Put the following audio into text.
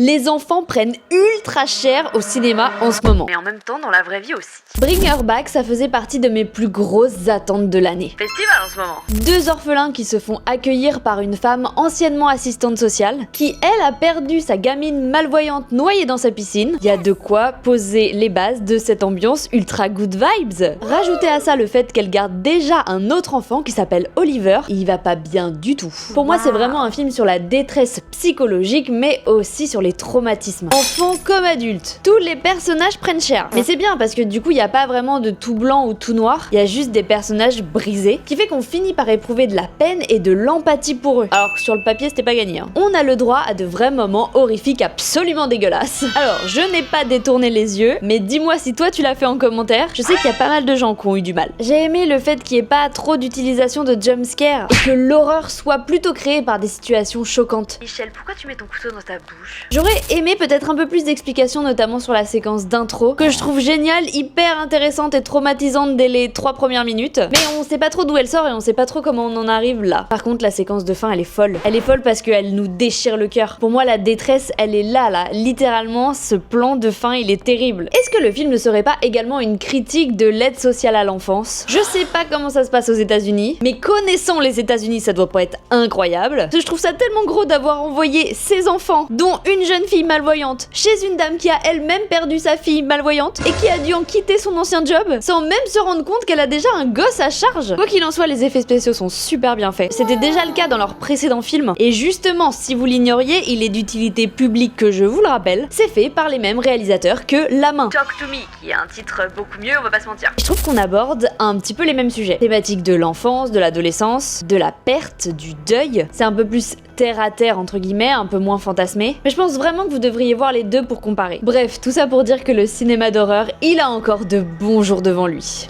Les enfants prennent ultra cher au cinéma en ce moment. Mais en même temps, dans la vraie vie aussi. Bring Her Back, ça faisait partie de mes plus grosses attentes de l'année. Festival en ce moment. Deux orphelins qui se font accueillir par une femme anciennement assistante sociale, qui elle a perdu sa gamine malvoyante noyée dans sa piscine. Il y a de quoi poser les bases de cette ambiance ultra good vibes. Rajoutez à ça le fait qu'elle garde déjà un autre enfant qui s'appelle Oliver, il va pas bien du tout. Pour moi, c'est vraiment un film sur la détresse psychologique, mais aussi sur les traumatismes. Enfants comme adultes, tous les personnages prennent cher. Mais c'est bien parce que du coup, il n'y a pas vraiment de tout blanc ou tout noir, il y a juste des personnages brisés, qui fait qu'on finit par éprouver de la peine et de l'empathie pour eux. Alors que sur le papier, c'était pas gagné. On a le droit à de vrais moments horrifiques absolument dégueulasses. Alors, je n'ai pas détourné les yeux, mais dis-moi si toi tu l'as fait en commentaire. Je sais qu'il y a pas mal de gens qui ont eu du mal. J'ai aimé le fait qu'il n'y ait pas trop d'utilisation de jumpscare et que l'horreur soit plutôt créée par des situations choquantes. Michel, pourquoi tu mets ton couteau dans ta bouche? J'aurais aimé peut-être un peu plus d'explications, notamment sur la séquence d'intro, que je trouve géniale, hyper intéressante et traumatisante dès les 3 premières minutes. Mais on sait pas trop d'où elle sort et on sait pas trop comment on en arrive là. Par contre, la séquence de fin, elle est folle. Elle est folle parce qu'elle nous déchire le cœur. Pour moi, la détresse, elle est là. Littéralement, ce plan de fin, il est terrible. Est-ce que le film ne serait pas également une critique de l'aide sociale à l'enfance? Je sais pas comment ça se passe aux États-Unis, mais connaissant les États-Unis, ça doit pas être incroyable. Parce que je trouve ça tellement gros d'avoir envoyé ses enfants, dont une jeune fille malvoyante, chez une dame qui a elle-même perdu sa fille malvoyante et qui a dû en quitter son ancien job sans même se rendre compte qu'elle a déjà un gosse à charge. Quoi qu'il en soit, les effets spéciaux sont super bien faits. C'était déjà le cas dans leur précédent film. Et justement, si vous l'ignoriez, il est d'utilité publique que je vous le rappelle, c'est fait par les mêmes réalisateurs que La Main. Talk to Me, qui a un titre beaucoup mieux, on va pas se mentir. Je trouve qu'on aborde un petit peu les mêmes sujets. Thématiques de l'enfance, de l'adolescence, de la perte, du deuil. C'est un peu plus terre à terre entre guillemets, un peu moins fantasmé. Mais je pense vraiment que vous devriez voir les deux pour comparer. Bref, tout ça pour dire que le cinéma d'horreur, il a encore de bons jours devant lui.